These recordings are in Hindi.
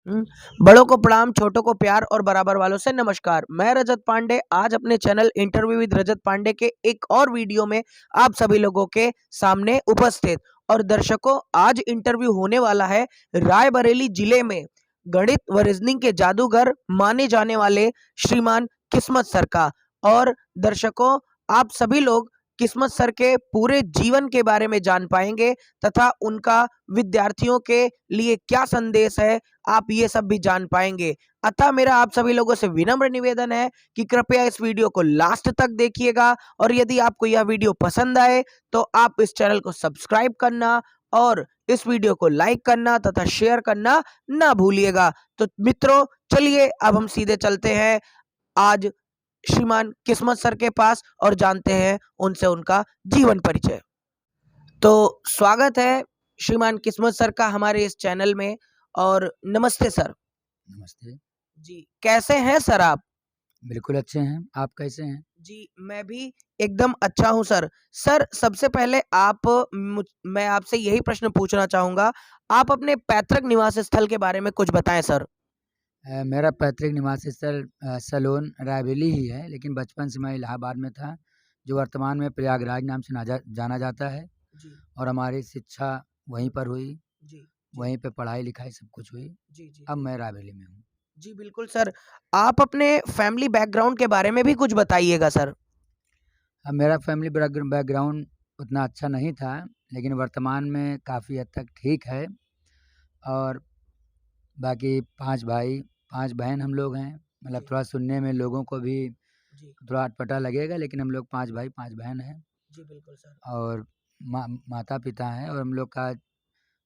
हुँ, बड़ों को प्रणाम, छोटों को प्यार और बराबर वालों से नमस्कार। मैं रजत पांडे आज अपने चैनल इंटरव्यू विद रजत पांडे के एक और वीडियो में आप सभी लोगों के सामने उपस्थित। और दर्शकों, आज इंटरव्यू होने वाला है रायबरेली जिले में गणित व रीजनिंग के जादूगर माने जाने वाले श्रीमान किस्मत सर का। और दर्शकों, आप सभी लोग किस्मत सर के पूरे जीवन के बारे में जान पाएंगे तथा उनका विद्यार्थियों के लिए क्या संदेश है, आप ये सब भी जान पाएंगे। अतः मेरा आप सभी लोगों से विनम्र निवेदन है कि कृपया इस वीडियो को लास्ट तक देखिएगा। और यदि आपको यह वीडियो पसंद आए तो आप इस चैनल को सब्सक्राइब करना और इस वीडियो को लाइक करना तथा शेयर करना ना भूलिएगा। तो मित्रों, चलिए अब हम सीधे चलते हैं आज श्रीमान किस्मत सर के पास और जानते हैं उनसे उनका जीवन परिचय। तो स्वागत है श्रीमान किस्मत सर का हमारे इस चैनल में। और नमस्ते सर। नमस्ते। जी, कैसे हैं सर आप? बिल्कुल अच्छे हैं, आप कैसे हैं? जी, मैं भी एकदम अच्छा हूँ सर। सर, सबसे पहले मैं आपसे यही प्रश्न पूछना चाहूँगा, आप अपने पैतृक निवास स्थल के बारे में कुछ बताएँ सर? मेरा पैतृक निवास स्थल सलोन रायबेली ही है, लेकिन बचपन से मैं इलाहाबाद में था, जो वर्तमान में प्रयागराज नाम से जाना जाता है। जी, और हमारी शिक्षा वहीं पर हुई, जी, जी, वहीं पे पढ़ाई-लिखाई सब कुछ हुई। जी, जी, अब जी। मैं रायबेली में हूँ। जी, बिल्कुल सर। आप अपने फैमिली बैकग्राउंड के बारे में भी कुछ बताइएगा सर। अब मेरा फैमिली बैकग्राउंड उतना अच्छा नहीं था, लेकिन वर्तमान में काफ़ी हद तक ठीक है। और बाकी 5 भाई, 5 बहन हम लोग हैं। मतलब जी, थोड़ा सुनने में लोगों को भी जी, थोड़ा अटपटा लगेगा, लेकिन हम लोग 5 भाई, 5 बहन हैं। जी, बिल्कुल सर। और माता-पिता हैं, और हम लोग का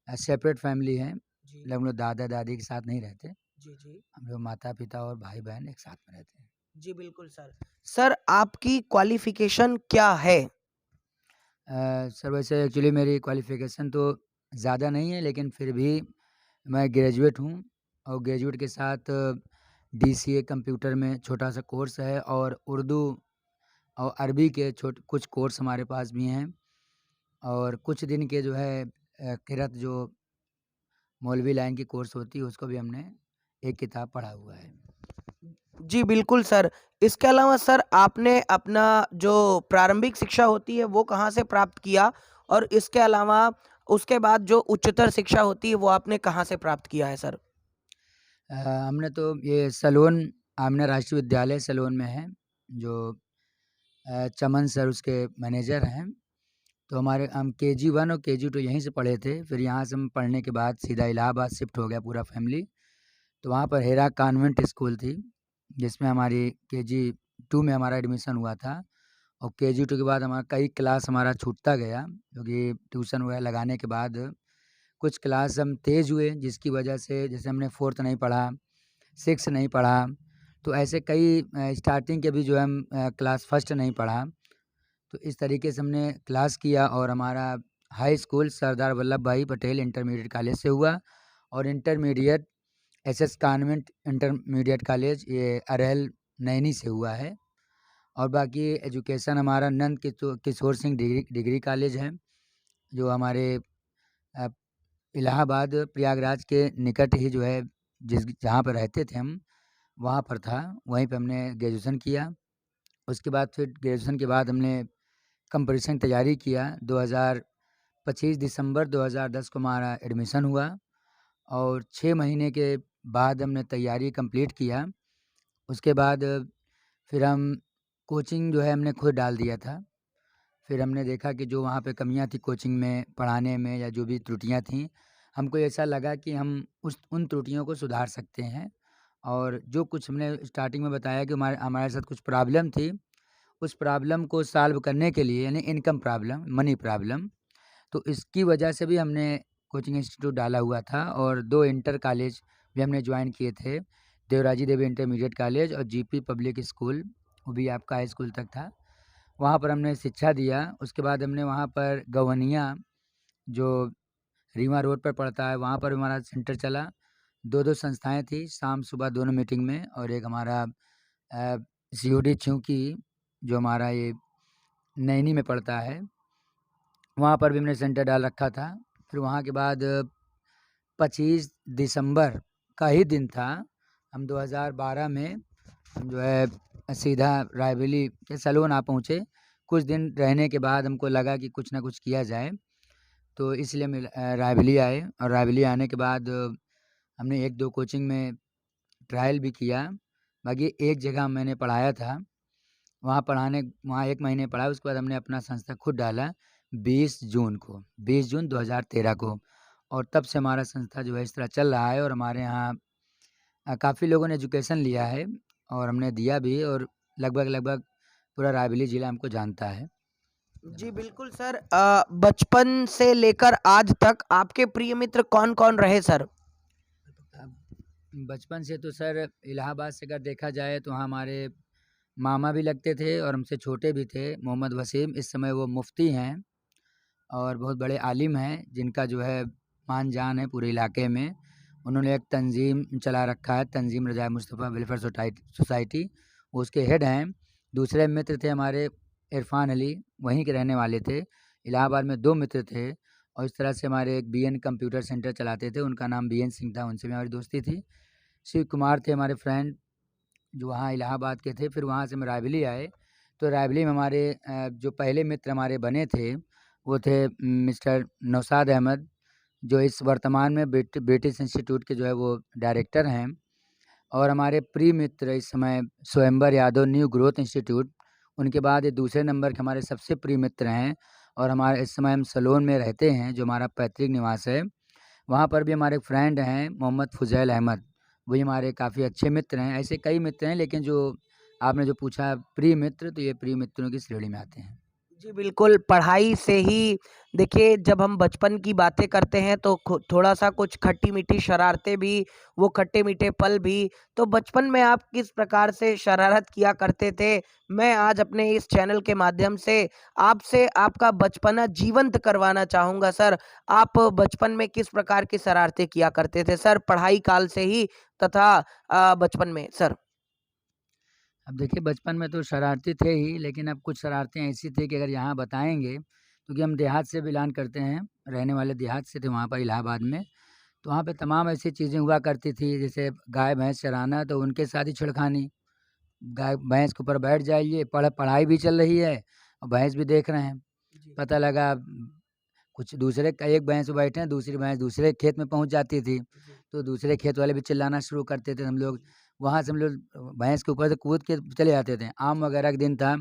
सेपरेट फैमिली है। जी, मतलब हम लोग दादा-दादी के साथ नहीं रहते। जी, जी। हम लोग माता-पिता और भाई-बहन एक साथ में रहते हैं। जी, बिल्कुल सर। सर, आपकी क्वालिफ़िकेशन क्या है? सर, वैसे एक्चुअली मेरी क्वालिफ़िकेशन तो ज़्यादा नहीं है, लेकिन फिर भी मैं ग्रेजुएट हूँ। और ग्रेजुएट के साथ डीसीए कंप्यूटर में छोटा-सा कोर्स है, और उर्दू और अरबी के कुछ कोर्स हमारे पास भी हैं। और कुछ दिन के जो है किरत जो मौलवी लाइन की कोर्स होती है, उसको भी हमने एक किताब पढ़ा हुआ है। जी, बिल्कुल सर। इसके अलावा सर, आपने अपना जो प्रारंभिक शिक्षा होती है वो कहाँ से प्राप्त किया? और इसके अलावा उसके बाद जो उच्चतर शिक्षा होती है वो आपने कहाँ से प्राप्त किया है सर? हमने तो ये सलोन आमना राष्ट्रीय विद्यालय सलोन में है, जो चमन सर उसके मैनेजर हैं। तो हम केजी 1 और केजी 2 यहीं से पढ़े थे। फिर यहाँ से हम पढ़ने के बाद सीधा इलाहाबाद शिफ्ट हो गया पूरा फैमिली। तो वहाँ पर हेरा कॉन्वेंट स्कूल थी, जिसमें हमारी केजी 2 में हमारा एडमिशन हुआ था। और केजी 2 के बाद हमारा कई क्लास हमारा छूटता गया, क्योंकि ट्यूशन वगैरह लगाने के बाद कुछ क्लास हम तेज़ हुए, जिसकी वजह से जैसे हमने 4th नहीं पढ़ा, 6 नहीं पढ़ा। तो ऐसे कई स्टार्टिंग के भी जो है हम क्लास फर्स्ट नहीं पढ़ा। तो इस तरीके से हमने क्लास किया, और हमारा हाई स्कूल सरदार वल्लभ भाई पटेल इंटरमीडिएट कॉलेज से हुआ। और intermediate SS convent intermediate college, ये अरेल नैनी से हुआ है। और बाकी एजुकेशन हमारा Nand Kishore Singh degree degree college है, जो हमारे अ, इलाहाबाद प्रयागराज के निकट ही जो है, जहाँ पर रहते थे हम, वहाँ पर था। वहीं पे हमने ग्रेजुएशन किया। उसके बाद फिर ग्रेजुएशन के बाद हमने कंपटीशन की तैयारी किया। 2025 दिसंबर 2010 को हमारा एडमिशन हुआ। और 6 महीने के बाद हमने तैयारी कंप्लीट किया। उसके बाद फिर हम कोचिंग जो है हमने खुद डाल दिया था। फिर हमने देखा कि जो वहाँ पे कमियाँ थी कोचिंग में, पढ़ाने में, या जो भी त्रुटियाँ थीं, हमको ऐसा लगा कि हम उन त्रुटियों को सुधार सकते हैं। और जो कुछ हमने स्टार्टिंग में बताया कि हमारे हमारे साथ कुछ प्रॉब्लम थी, उस प्रॉब्लम को सॉल्व करने के लिए, यानी इनकम प्रॉब्लम, मनी प्रॉब्लम, तो इसकी वजह से भी हमने कोचिंग इंस्टीट्यूट डाला हुआ था। और 2 इंटर कॉलेज भी हमने जॉइन किए थे, देवराजी देवी इंटरमीडिएट कॉलेज और जीपी पब्लिक स्कूल, वो भी आपका हाई स्कूल तक था। वहाँ पर हमने शिक्षा दिया। उसके बाद हमने वहाँ पर गवनिया, जो रीवा रोड पर पड़ता है, वहाँ पर हमारा सेंटर चला। 2-2 संस्थाएँ थी, शाम सुबह दोनों मीटिंग में। और एक हमारा सीओडी चूँकि, जो हमारा ये नैनी में पड़ता है, वहाँ पर भी हमने सेंटर डाल रखा था। फिर वहाँ के बाद 25 दिसंबर का ही दिन था। हम 2012 में हम जो है सीधा रायबरेली के सैलून आ पहुँचे। कुछ दिन रहने के बाद हमको लगा कि कुछ ना कुछ किया जाए, तो इसलिए हम रायबरेली आए और रायबरेली आने के बाद हमने 1-2 कोचिंग में ट्रायल भी किया। बाकी एक जगह मैंने पढ़ाया था, वहाँ 1 महीने पढ़ा, उसके बाद हमने अपना संस्था खुद डाला 20 जून 2013 को, और तब से हमारा संस्था जो है इस तरह चल रहा है। और हमारे यहाँ काफ़ी लोगों ने एजुकेशन लिया है और हमने दिया भी, और लगभग पूरा रायबरेली ज़िला हमको जानता है। जी बिल्कुल सर। बचपन से लेकर आज तक आपके प्रिय मित्र कौन-कौन रहे सर? अब बचपन से तो सर इलाहाबाद से अगर देखा जाए तो वहाँ हमारे मामा भी लगते थे और हमसे छोटे भी थे, मोहम्मद वसीम। इस समय वो मुफ्ती हैं और बहुत बड़े आलिम हैं, जिनका जो है मान-जान है पूरे इलाके में। उन्होंने एक तंज़ीम चला रखा है, तंज़ीम रज़ाए मुस्तफ़ा वेलफेयर सोसाइटी, वो उसके हेड हैं। दूसरे मित्र थे हमारे इरफ़ान अली, वहीं के रहने वाले थे। इलाहाबाद में 2 मित्र थे, और इस तरह से हमारे एक बीएन कंप्यूटर सेंटर चलाते थे, उनका नाम बीएन सिंह था, उनसे भी हमारी दोस्ती थी। शिव कुमार थे हमारे फ्रेंड, जो वहाँ इलाहाबाद के थे। फिर वहाँ से हम रायबरेली आए, तो रायबरेली में हमारे जो पहले मित्र हमारे बने थे, वो थे मिस्टर नौशाद अहमद, जो इस वर्तमान में ब्रिटिश इंस्टीट्यूट के जो है वो डायरेक्टर हैं। और हमारे प्रिय मित्र इस समय स्वयंवर यादव, न्यू ग्रोथ इंस्टीट्यूट। उनके बाद ये दूसरे नंबर के हमारे सबसे प्रिय मित्र हैं, और हमारे इस समय हम सलोन में रहते हैं, जो हमारा पैतृक निवास है। वहाँ पर भी हमारे फ्रेंड हैं मोहम्मद फ़ुज़ैल अहमद, वही हमारे काफ़ी अच्छे मित्र हैं। ऐसे कई मित्र हैं, लेकिन जो आपने जो पूछा प्रिय मित्र, तो ये प्रिय मित्रों की श्रेणी में आते हैं। जी बिल्कुल, पढ़ाई से ही देखिए, जब हम बचपन की बातें करते हैं तो थोड़ा-सा कुछ खट्टी-मीठी शरारतें भी, वो खट्टे-मीठे पल भी। तो बचपन में आप किस प्रकार से शरारत किया करते थे? मैं आज अपने इस चैनल के माध्यम से आपसे आपका बचपना जीवंत करवाना चाहूँगा सर। आप बचपन में किस प्रकार की शरारतें किया करते थे सर, पढ़ाई काल से ही तथा बचपन में सर? अब देखिए, बचपन में तो शरारती थे ही, लेकिन अब कुछ शरारतें ऐसी थी कि अगर यहाँ बताएँगे, क्योंकि हम देहात से बिलॉन्ग करते हैं, रहने वाले देहात से थे वहाँ पर इलाहाबाद में। तो वहाँ पे तमाम ऐसी चीज़ें हुआ करती थी, जैसे गाय-भैंस चराना, तो उनके साथ ही छेड़खानी। गाय भैंस के ऊपर बैठ जाइए, पढ़ाई भी चल रही है और भैंस भी देख रहे हैं। जी। पता लगा कुछ दूसरे एक भैंस पे बैठे हैं, दूसरी भैंस दूसरे खेत में पहुँच जाती थी, जी। तो दूसरे खेत वाले भी चिल्लाना शुरू करते थे। हम लोग वहाँ से हम लोग भैंस के ऊपर से कूद के चले जाते थे। आम वगैरह का दिन था,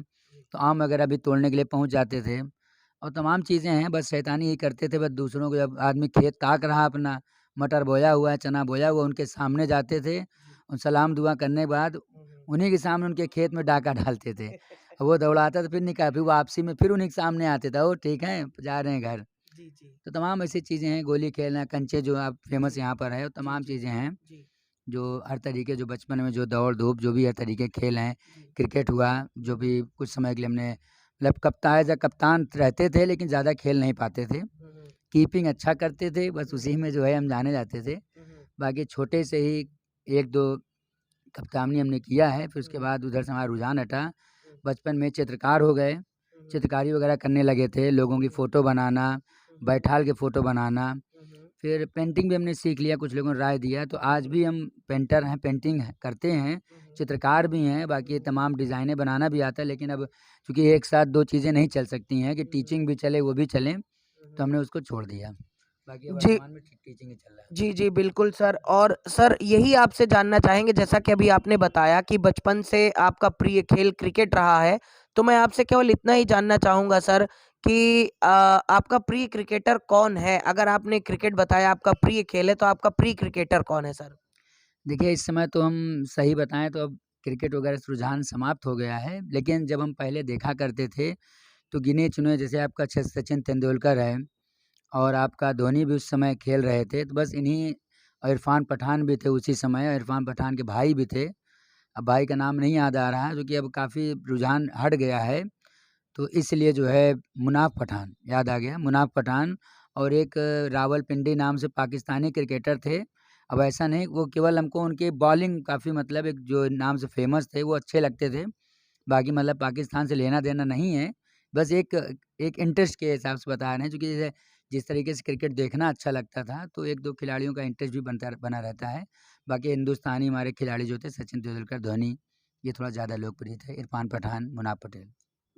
तो आम वगैरह भी तोड़ने के लिए पहुँच जाते थे, और तमाम चीज़ें हैं, बस शैतानी ही करते थे। बस दूसरों को, जब आदमी खेत ताक रहा अपना, मटर बोया हुआ है, चना बोया हुआ, उनके सामने जाते थे, जी। और सलाम दुआ करने के बाद हुँ, हुँ। उन्हीं के सामने उनके खेत में डाका डालते थे। वो दौड़ाता था, फिर वापसी में फिर उन्हीं के सामने आते थे, "ओह! ठीक है, जा रहे हैं घर।" जी, जी। तो तमाम ऐसी चीज़ें हैं, गोली खेलना, कंचे जो अब फ़ेमस जी, यहाँ पर है, वो जी, तमाम जी, चीज़ें हैं, जी, जो हर तरीके, जो बचपन में जो दौड़-धूप जो भी हर तरीके के खेल हैं, जी। क्रिकेट हुआ, जो भी कुछ समय के लिए हमने मतलब एज़ अ कप्तान रहते थे, लेकिन ज़्यादा खेल नहीं पाते थे। हुँ, हुँ। कीपिंग अच्छा करते थे, बस हुँ, उसी में जो है हम जाने जाते थे। हुँ, हुँ, बाकी छोटे से ही 1-2 कप्तानी हमने किया है, फिर उसके हुँ, बाद उधर से हमारा रुझान हटा। हुँ, बचपन में चित्रकार हो गए, हुँ, हुँ, चित्रकारी वगैरह करने लगे थे, लोगों की हुँ, फ़ोटो बनाना, हुँ, हुँ, बैठाल के फ़ोटो बनाना। हुँ, हुँ, फिर पेंटिंग भी हमने सीख लिया, कुछ लोगों ने राय दिया, तो आज भी हम पेंटर हैं, पेंटिंग करते हैं, हुँ, हुँ, चित्रकार भी हैं, बाकी तमाम डिज़ाइनें बनाना भी आता है। लेकिन अब चूँकि एक साथ 2 चीज़ें नहीं चल सकती हैं कि हुँ, हुँ, टीचिंग भी चले, वो भी चलें, हुँ, तो हुँ। हमने उसको छोड़ दिया। बाकी जी, वर्तमान में टीचिंग ही चल रहा है। जी, जी, बिल्कुल सर। और सर यही आपसे जानना चाहेंगे, जैसा कि अभी आपने बताया कि बचपन से आपका प्रिय खेल क्रिकेट रहा है, तो मैं आपसे केवल इतना ही जानना चाहूँगा सर कि आपका प्रिय क्रिकेटर कौन है? अगर आपने क्रिकेट बताया आपका प्रिय खेल है, तो आपका प्रिय क्रिकेटर कौन है सर? देखिए, इस समय तो हम सही बताएँ तो अब क्रिकेट वगैरह से रुझान समाप्त हो गया है, लेकिन जब हम पहले देखा करते थे, तो गिने-चुने, जैसे आपका सचिन तेंदुलकर है, और आपका धोनी भी उस समय खेल रहे थे, तो बस इन्हीं, और इरफ़ान पठान भी थे उसी समय, इरफ़ान पठान के भाई भी थे। अब भाई का नाम नहीं याद आ रहा है, क्योंकि अब काफ़ी रुझान हट गया है, तो इसलिए जो है मुनाफ़ पठान याद आ गया, मुनाफ़ पठान। और एक रावलपिंडी नाम से पाकिस्तानी क्रिकेटर थे। अब ऐसा नहीं, वो केवल हमको उनकी बॉलिंग काफ़ी, मतलब एक जो नाम से फ़ेमस थे, वो अच्छे लगते थे। बाकी मतलब पाकिस्तान से लेना-देना नहीं है। बस एक एक इंटरेस्ट के हिसाब से बता रहे हैं, क्योंकि जैसे जिस तरीके से क्रिकेट देखना अच्छा लगता था, तो 1-2 खिलाड़ियों का इंटरेस्ट भी बना रहता है। बाकी हिंदुस्तानी हमारे खिलाड़ी जो थे सचिन तेंदुलकर, धोनी, ये थोड़ा ज़्यादा लोकप्रिय थे। इरफान पठान, मुनाफ पटेल।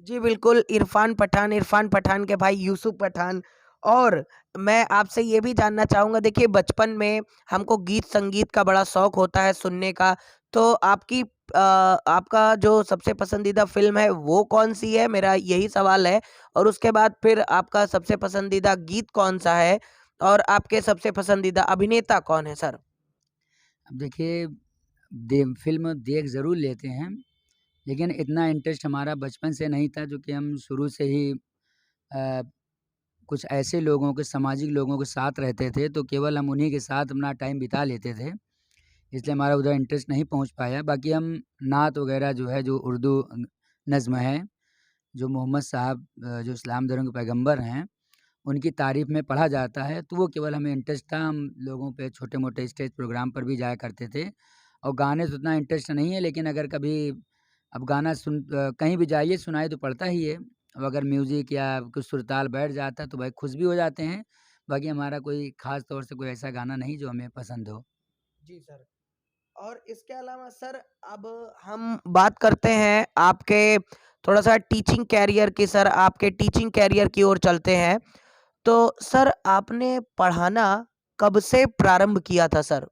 जी बिल्कुल, इरफान पठान के भाई यूसुफ पठान। और मैं आपसे ये भी जानना चाहूँगा, देखिए बचपन में हमको गीत-संगीत का बड़ा शौक होता है सुनने का, तो आपका जो सबसे पसंदीदा फ़िल्म है वो कौन-सी है? मेरा यही सवाल है। और उसके बाद फिर आपका सबसे पसंदीदा गीत कौन-सा है? और आपके सबसे पसंदीदा अभिनेता कौन है सर? अब देखिए, फ़िल्म देख ज़रूर लेते हैं, लेकिन इतना इंटरेस्ट हमारा बचपन से नहीं था, जो कि हम शुरू से ही अ, कुछ ऐसे लोगों के, सामाजिक लोगों के साथ रहते थे, तो केवल हम उन्हीं के साथ अपना टाइम बिता लेते थे, इसलिए हमारा उधर इंटरेस्ट नहीं पहुँच पाया। बाकी हम नात वगैरह जो है, जो उर्दू नज़्म है, जो मोहम्मद साहब जो इस्लाम धर्म के पैगंबर हैं, उनकी तारीफ़ में पढ़ा जाता है, तो वो केवल हमें इंटरेस्ट था। हम लोगों पे छोटे-मोटे स्टेज प्रोग्राम पर भी जाया करते थे, और गाने से उतना इंटरेस्ट नहीं है, लेकिन अगर कभी अब गाना कहीं भी जाइए सुनाई तो पड़ता ही है। अब अगर म्यूज़िक या कुछ सुरताल बैठ जाता है तो भाई खुश भी हो जाते हैं। बाकी हमारा कोई ख़ास तौर से कोई ऐसा गाना नहीं जो हमें पसंद हो। जी सर। और इसके अलावा सर, अब हम बात करते हैं आपके थोड़ा-सा टीचिंग करियर की सर, आपके टीचिंग करियर की ओर चलते हैं। तो सर, आपने पढ़ाना कब से प्रारंभ किया था सर?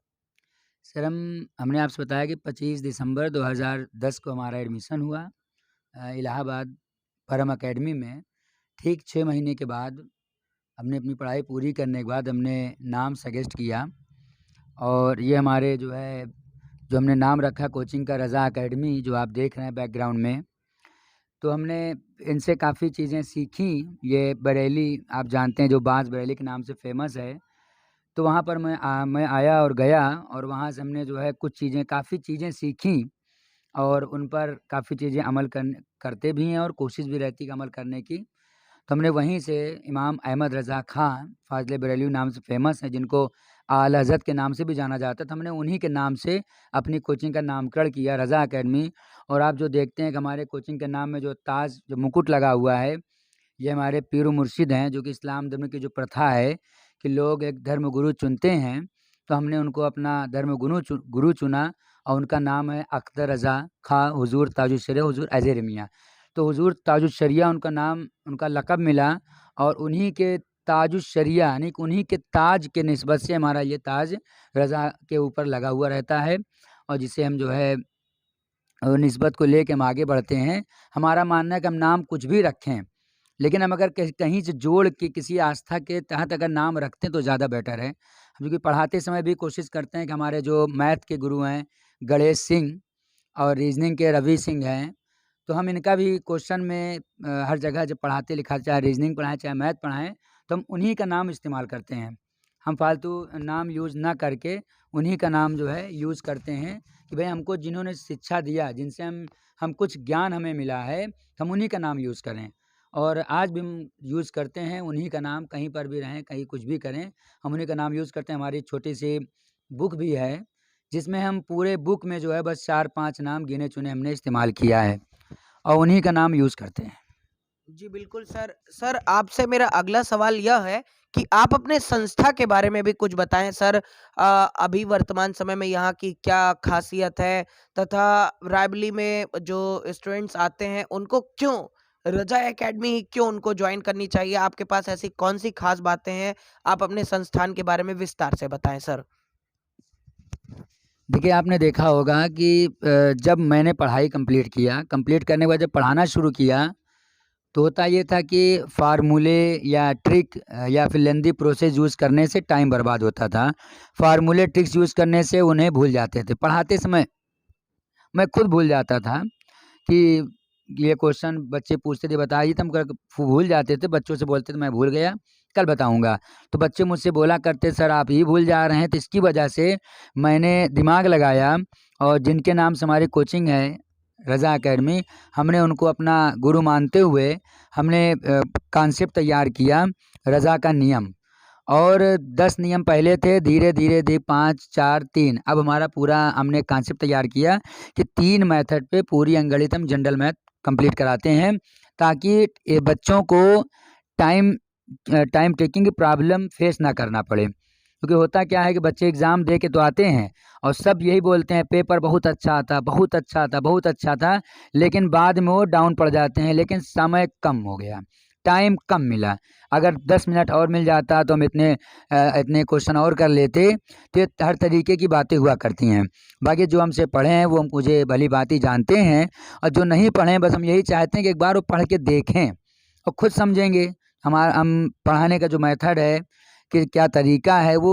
सर, हमने आपसे बताया कि 25 दिसंबर 2010 को हमारा एडमिशन हुआ इलाहाबाद परम अकेडमी में। ठीक 6 महीने के बाद हमने अपनी पढ़ाई पूरी करने के बाद हमने नाम सजेस्ट किया, और ये हमारे जो है, जो हमने नाम रखा कोचिंग का, रज़ा अकेडमी, जो आप देख रहे हैं बैकग्राउंड में। तो हमने इनसे काफ़ी चीज़ें सीखी। ये बरेली, आप जानते हैं, जो बांस बरेली के नाम से फ़ेमस है। तो वहाँ पर मैं आया और गया, और वहाँ से हमने जो है कुछ चीज़ें, काफ़ी चीज़ें सीखी, और उन पर काफ़ी चीज़ें अमल करते भी हैं, और कोशिश भी रहती है अमल करने की। तो हमने वहीं से इमाम अहमद रज़ा ख़ान फ़ाज़िल बरेलवी नाम से फ़ेमस हैं, जिनको आला हज़रत के नाम से भी जाना जाता है, तो हमने उन्हीं के नाम से अपनी कोचिंग का नामकरण किया, रज़ा अकेडमी। और आप जो देखते हैं कि हमारे कोचिंग के नाम में जो ताज, जो मुकुट लगा हुआ है, ये हमारे पीर मुर्शिद हैं, जो कि इस्लाम धर्म की जो प्रथा है कि लोग एक धर्म गुरु चुनते हैं, तो हमने उनको अपना धर्म गुरु चुना, और उनका नाम है अख्तर रज़ा ख़ां हुज़ूर ताजुश्शरिया हुज़ूर अज़हर मियाँ। तो हुज़ूर ताजुश्शरिया उनका नाम, उनका लक़ब मिला, और उन्हीं के ताजुश्शरिया यानी कि उन्हीं के ताज के निस्बत से हमारा ये ताज रज़ा के ऊपर लगा हुआ रहता है, और जिसे हम जो है निस्बत को लेके हम आगे बढ़ते हैं। हमारा मानना है कि हम नाम कुछ भी रखें, लेकिन हम अगर कहीं से जोड़ के किसी आस्था के तहत अगर नाम रखते हैं तो ज़्यादा बेटर है। हम क्योंकि पढ़ाते समय भी कोशिश करते हैं कि हमारे जो मैथ के गुरु हैं गणेश सिंह, और रीज़निंग के रवि सिंह हैं, तो हम इनका भी क्वेश्चन में हर जगह जब पढ़ाते लिखाते, चाहे रीज़निंग पढ़ाएँ, चाहे मैथ पढ़ाएँ, तो हम उन्हीं का नाम इस्तेमाल करते हैं। हम फालतू नाम यूज़ ना करके उन्हीं का नाम जो है यूज़ करते हैं, कि भाई हमको जिन्होंने शिक्षा दिया, जिनसे हम कुछ ज्ञान हमें मिला है, हम उन्हीं का नाम यूज़ करें। और आज भी हम यूज़ करते हैं उन्हीं का नाम, कहीं पर भी रहें, कहीं कुछ भी करें, हम उन्हीं का नाम यूज़ करते हैं। हमारी छोटी-सी बुक भी है, जिसमें हम पूरे बुक में जो है बस 4-5 नाम गिने-चुने हमने इस्तेमाल किया है, और उन्हीं का नाम यूज़ करते हैं। जी बिल्कुल सर। सर, आपसे मेरा अगला सवाल यह है कि आप अपने संस्था के बारे में भी कुछ बताएँ सर। अभी वर्तमान समय में यहाँ की क्या ख़ासियत है, तथा रायबली में जो स्टूडेंट्स आते हैं उनको क्यों रज़ा एकेडमी क्यों उनको जॉइन करनी चाहिए? आपके पास ऐसी कौन-सी ख़ास बातें हैं? आप अपने संस्थान के बारे में विस्तार से बताएँ सर। देखिए, आपने देखा होगा कि जब मैंने पढ़ाई कंप्लीट करने के बाद जब पढ़ाना शुरू किया, तो होता ये था कि फ़ार्मूले या ट्रिक या फिर लेंदी प्रोसेस यूज़ करने से टाइम बर्बाद होता था। फ़ार्मूले, ट्रिक्स यूज़ करने से उन्हें भूल जाते थे। पढ़ाते समय मैं खुद भूल जाता था कि ये क्वेश्चन बच्चे पूछते थे, बताइए, तो हम भूल जाते थे। बच्चों से बोलते थे मैं भूल गया, कल बताऊँगा। तो बच्चे मुझसे बोला करते, सर आप ही भूल जा रहे हैं। तो इसकी वजह से मैंने दिमाग लगाया, और जिनके नाम से हमारी कोचिंग है रज़ा अकेडमी, हमने उनको अपना गुरु मानते हुए हमने कॉन्सेप्ट तैयार किया, रज़ा का नियम। और 10 नियम पहले थे, धीरे-धीरे 5, 4, 3, अब हमारा पूरा हमने कॉन्सेप्ट तैयार किया कि 3 मेथड पे पूरी अंगणित हम जनरल मैथ कंप्लीट कराते हैं, ताकि ये बच्चों को टाइम टाइम टेकिंग की प्रॉब्लम फेस ना करना पड़े। क्योंकि होता क्या है कि बच्चे एग्ज़ाम दे के तो आते हैं और सब यही बोलते हैं पेपर बहुत अच्छा था, बहुत अच्छा था, बहुत अच्छा था, लेकिन बाद में वो डाउन पड़ जाते हैं। लेकिन समय कम हो गया, टाइम कम मिला। अगर 10 मिनट और मिल जाता तो हम इतने क्वेश्चन और कर लेते। तो ये हर तरीके की बातें हुआ करती हैं। बाकी जो हमसे पढ़े हैं वो मुझे भली-भाँति जानते हैं, और जो नहीं पढ़े हैं बस हम यही चाहते हैं कि एक बार वो पढ़ के देखें और खुद समझेंगे। हम पढ़ाने का जो मेथड है कि क्या तरीका है वो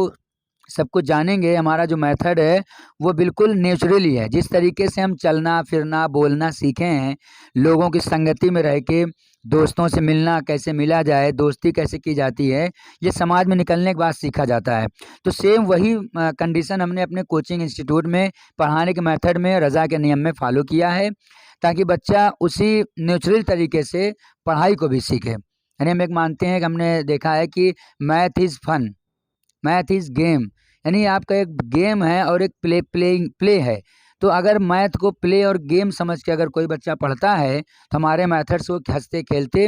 सब कुछ जानेंगे। हमारा जो मेथड है वो बिल्कुल नेचुरली है। जिस तरीके से हम चलना फिरना बोलना सीखे हैं, लोगों की संगति में रह के दोस्तों से मिलना कैसे मिला जाए, दोस्ती कैसे की जाती है, ये समाज में निकलने के बाद सीखा जाता है। तो सेम वही कंडीशन हमने अपने कोचिंग इंस्टीट्यूट में पढ़ाने के मेथड में रज़ा के नियम में फॉलो किया है, ताकि बच्चा उसी नेचुरल तरीके से पढ़ाई को भी सीखे। यानी हम एक मानते हैं कि हमने देखा है कि math is fun, math is game. यानी आपका एक गेम है और एक प्ले है। तो अगर मैथ को प्ले और गेम समझ के अगर कोई बच्चा पढ़ता है तो हमारे मेथड से वो हंसते खेलते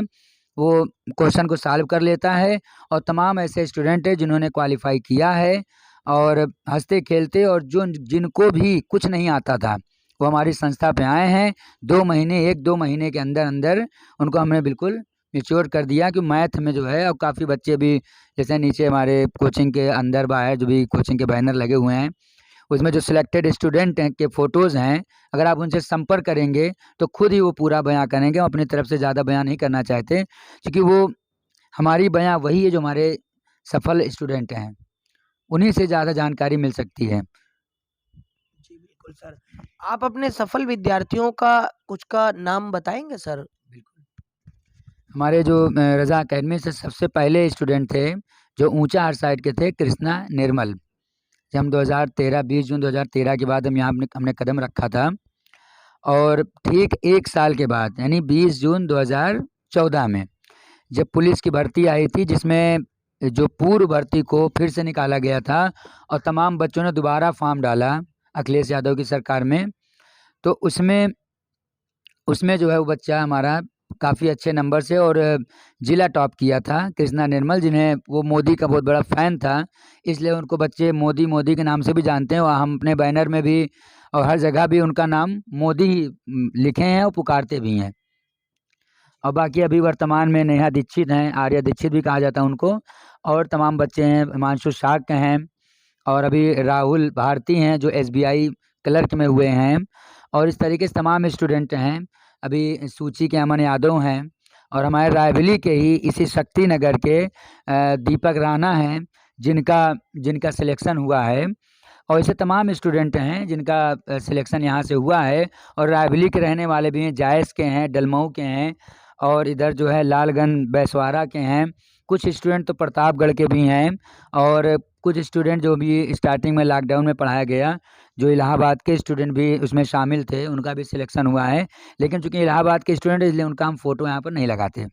वो क्वेश्चन को सॉल्व कर लेता है। और तमाम ऐसे स्टूडेंट हैं जिन्होंने क्वालिफाई किया है, और हंसते खेलते, और जो जिनको भी कुछ नहीं आता था वो हमारी संस्था पे आए हैं। 2 महीने 1-2 महीने के अंदर अंदर उनको हमने बिल्कुल मैच्योर कर दिया कि मैथ में जो है। और काफ़ी बच्चे भी, जैसे नीचे हमारे कोचिंग के अंदर बाहर जो भी कोचिंग के बैनर लगे हुए हैं, उसमें जो सिलेक्टेड स्टूडेंट हैं के फ़ोटोज़ हैं, अगर आप उनसे संपर्क करेंगे तो खुद ही वो पूरा बयां करेंगे। हम अपनी तरफ से ज़्यादा बयां नहीं करना चाहते, क्योंकि वो हमारी बयां वही है जो हमारे सफल स्टूडेंट हैं, उन्हीं से ज़्यादा जानकारी मिल सकती है। जी, बिल्कुल सर। आप अपने सफल विद्यार्थियों का कुछ का नाम बताएँगे सर? हमारे जो रज़ा अकेडमी से सबसे पहले स्टूडेंट थे जो ऊंचा हर साइड के थे, कृष्णा निर्मल। जब हम 2013 20 जून 2013 के बाद हम यहाँ हमने कदम रखा था, और ठीक 1 साल के बाद यानी 20 जून 2014 में जब पुलिस की भर्ती आई थी, जिसमें जो पूर्व भर्ती को फिर से निकाला गया था और तमाम बच्चों ने दोबारा फॉर्म डाला अखिलेश यादव की सरकार में, तो उसमें उसमें जो है वो बच्चा हमारा काफ़ी अच्छे नंबर से और ज़िला टॉप किया था, कृष्णा निर्मल, जिन्हें वो मोदी का बहुत बड़ा फ़ैन था, इसलिए उनको बच्चे मोदी मोदी के नाम से भी जानते हैं। और हम अपने बैनर में भी और हर जगह भी उनका नाम मोदी ही लिखे हैं और पुकारते भी हैं। और बाकी अभी वर्तमान में नेहा दीक्षित हैं, आर्या दीक्षित भी कहा जाता है उनको, और तमाम बच्चे हैं, हिमांशु शाक हैं, और अभी राहुल भारती हैं जो SBI क्लर्क में हुए हैं, और इस तरीके से तमाम स्टूडेंट हैं। अभी सूची के अमन यादव हैं, और हमारे रायबरेली के ही इसी शक्ति नगर के दीपक राणा हैं जिनका सिलेक्शन हुआ है। और ऐसे तमाम स्टूडेंट हैं जिनका सिलेक्शन यहाँ से हुआ है, और रायबरेली के रहने वाले भी हैं, जायस के हैं, डलमऊ के हैं, और इधर जो है लालगंज बैसवारा के हैं। कुछ स्टूडेंट तो प्रतापगढ़ के भी हैं, और कुछ स्टूडेंट जो भी स्टार्टिंग में लॉकडाउन में पढ़ाया गया, जो इलाहाबाद के स्टूडेंट भी उसमें शामिल थे, उनका भी सिलेक्शन हुआ है। लेकिन चूँकि इलाहाबाद के स्टूडेंट हैं इसलिए उनका हम फ़ोटो यहाँ पर नहीं लगाते,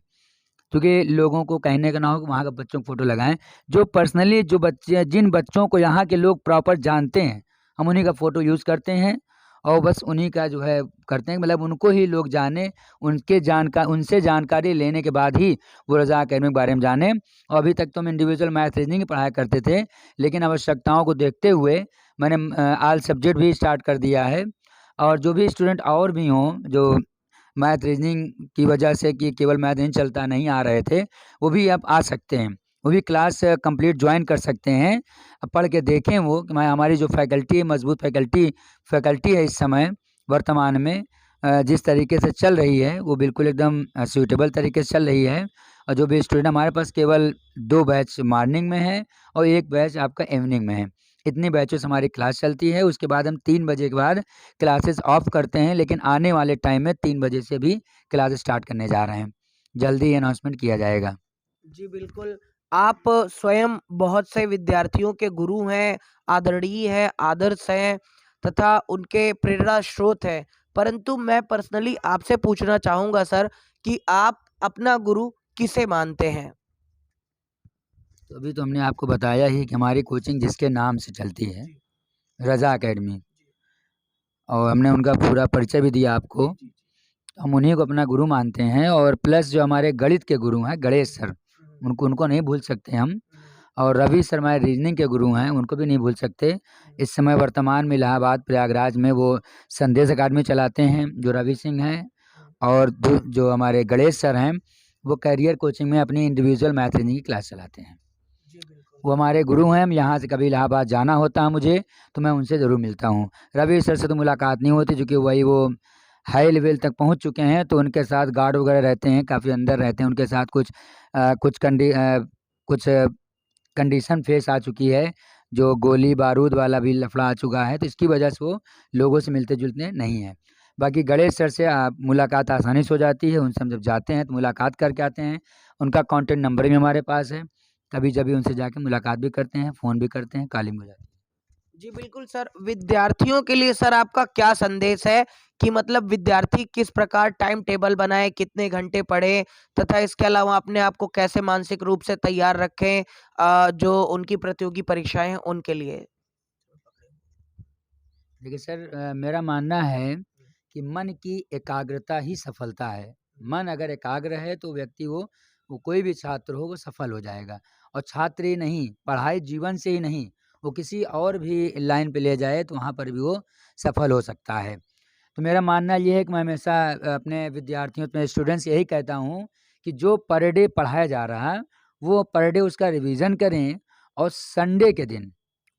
क्योंकि लोगों को कहने का ना हो कि वहाँ के बच्चों की फ़ोटो लगाएँ। जो पर्सनली जो बच्चे, जिन बच्चों को यहाँ के लोग प्रॉपर जानते हैं, हम उन्हीं का फ़ोटो यूज़ करते हैं, और बस उन्हीं का जो है करते हैं, मतलब उनको ही लोग जानें, उनसे जानकारी लेने के बाद ही वो रज़ा अकेडमी के बारे में जानें। और अभी तक तो हम इंडिविजुअल मैथ रीजनिंग ही पढ़ाया करते थे, लेकिन आवश्यकताओं को देखते हुए मैंने ऑल सब्जेक्ट भी स्टार्ट कर दिया है। और जो भी स्टूडेंट और भी हों जो मैथ रीजनिंग की वजह से कि केवल मैथ नहीं चलता नहीं आ रहे थे, वो भी अब आ सकते हैं, वो भी क्लास कंप्लीट ज्वाइन कर सकते हैं। अब पढ़ के देखें वो कि हमारी जो फैकल्टी है, मजबूत फैकल्टी है इस समय वर्तमान में, जिस तरीके से चल रही है वो बिल्कुल एकदम सूटेबल तरीके से चल रही है। और जो भी स्टूडेंट, हमारे पास केवल 2 बैच मॉर्निंग में है और 1 बैच आपका इवनिंग में है। इतनी बैचों से हमारी क्लास चलती है। उसके बाद हम 3 बजे के बाद क्लासेस ऑफ करते हैं, लेकिन आने वाले टाइम में 3 बजे से भी क्लास स्टार्ट करने जा रहे हैं। जल्दी ही अनाउंसमेंट किया जाएगा। जी, बिल्कुल। आप स्वयं बहुत से विद्यार्थियों के गुरु हैं, आदरणीय हैं, आदर्श हैं तथा उनके प्रेरणा स्रोत हैं। परंतु मैं पर्सनली आपसे पूछना चाहूँगा सर कि आप अपना गुरु किसे मानते हैं? तो अभी तो हमने आपको बताया ही कि हमारी कोचिंग जिसके नाम से चलती है, रज़ा अकेडमी, और हमने उनका पूरा परिचय भी दिया आपको। हम उन्हीं को अपना गुरु मानते हैं, और प्लस जो हमारे गणित के गुरु हैं गणेश सर, उनको नहीं भूल सकते हम। और रवि सर हमारे रीजनिंग के गुरु हैं, उनको भी नहीं भूल सकते। इस समय वर्तमान में इलाहाबाद प्रयागराज में वो संदेश अकादमी चलाते हैं, जो रवि सिंह हैं। और जो हमारे गणेश सर हैं, वो करियर कोचिंग में अपनी इंडिविजुअल मैथ रीजनिंग की क्लास चलाते हैं। वो हमारे गुरु हैं। यहाँ से कभी इलाहाबाद जाना होता है मुझे, तो मैं उनसे ज़रूर मिलता हूँ। रवि सर से तो मुलाकात नहीं होती, क्योंकि वो हाई लेवल तक पहुँच चुके हैं, तो उनके साथ गार्ड वगैरह रहते हैं, काफ़ी अंदर रहते हैं। उनके साथ कुछ कंडीशन फेस आ चुकी है, जो गोली बारूद वाला भी लफड़ा आ चुका है, तो इसकी वजह से वो लोगों से मिलते-जुलते नहीं हैं। बाकी गणेश सर से मुलाकात आसानी से हो जाती है। उनसे हम जब जाते हैं तो मुलाकात करके आते हैं। उनका कॉन्टैक्ट नंबर भी हमारे पास है। कभी-कभी उनसे जाके मुलाकात भी करते हैं, फ़ोन भी करते हैं, कॉलिंग हो जाती है। जी बिल्कुल सर, विद्यार्थियों के लिए सर आपका क्या संदेश है कि मतलब विद्यार्थी किस प्रकार टाइम टेबल बनाए, कितने घंटे पढ़े, तथा इसके अलावा अपने आप को कैसे मानसिक रूप से तैयार रखें जो उनकी प्रतियोगी परीक्षाएं हैं उनके लिए? देखिए सर, मेरा मानना है कि मन की एकाग्रता ही सफलता है। मन अगर एकाग्र है तो व्यक्ति वो कोई भी छात्र हो वो सफल हो जाएगा। और छात्र ही नहीं, पढ़ाई जीवन से ही नहीं, वो किसी और भी लाइन पे ले जाए तो वहाँ पर भी वो सफल हो सकता है। तो मेरा मानना ये है कि मैं हमेशा अपने विद्यार्थियों, अपने स्टूडेंट्स यही कहता हूँ कि जो पर डे पढ़ाया जा रहा है, वो पर डे उसका रिवीजन करें, और संडे के दिन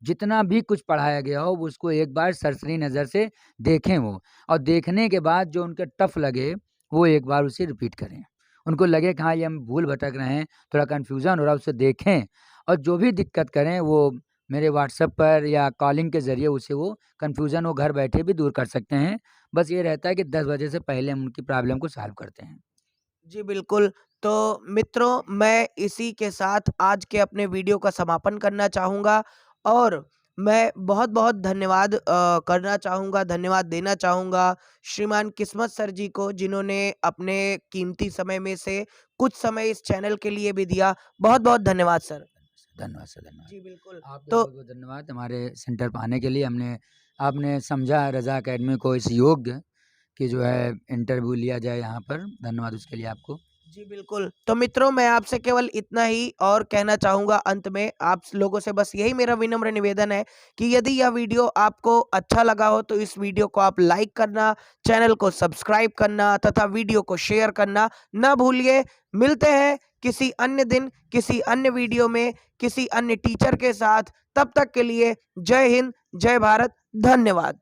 जितना भी कुछ पढ़ाया गया हो वो उसको एक बार सरसरी नज़र से देखें वो, और देखने के बाद जो उनके टफ लगे वो एक बार उसे रिपीट करें। उनको लगे कि हाँ, ये हम भूल भटक रहे हैं, थोड़ा कन्फ्यूज़न हो रहा है, उसे देखें, और जो भी दिक्कत करें वो मेरे व्हाट्सएप पर या कॉलिंग के ज़रिए उसे वो कन्फ्यूज़न वो घर बैठे भी दूर कर सकते हैं। बस ये रहता है कि 10 बजे से पहले हम उनकी प्रॉब्लम को सॉल्व करते हैं। जी बिल्कुल। तो मित्रों, मैं इसी के साथ आज के अपने वीडियो का समापन करना चाहूँगा और मैं बहुत-बहुत धन्यवाद करना चाहूँगा, धन्यवाद देना चाहूँगा श्रीमान किस्मत सर जी को, जिन्होंने अपने कीमती समय में से कुछ समय इस चैनल के लिए भी दिया। बहुत-बहुत धन्यवाद सर। धन्यवाद सर, धन्यवाद। जी बिल्कुल। आपका तो बहुत-बहुत धन्यवाद हमारे सेंटर पर आने के लिए। आपने समझा रज़ा अकेडमी को इस योग्य कि जो है इंटरव्यू लिया जाए यहाँ पर। धन्यवाद उसके लिए आपको। जी बिल्कुल। तो मित्रों, मैं आपसे केवल इतना ही और कहना चाहूँगा अंत में, आप लोगों से बस यही मेरा विनम्र निवेदन है कि यदि यह वीडियो आपको अच्छा लगा हो तो इस वीडियो को आप लाइक करना, चैनल को सब्सक्राइब करना तथा वीडियो को शेयर करना ना भूलिए। मिलते हैं किसी अन्य दिन, किसी अन्य वीडियो में, किसी अन्य टीचर के साथ। तब तक के लिए जय हिंद, जय भारत, धन्यवाद।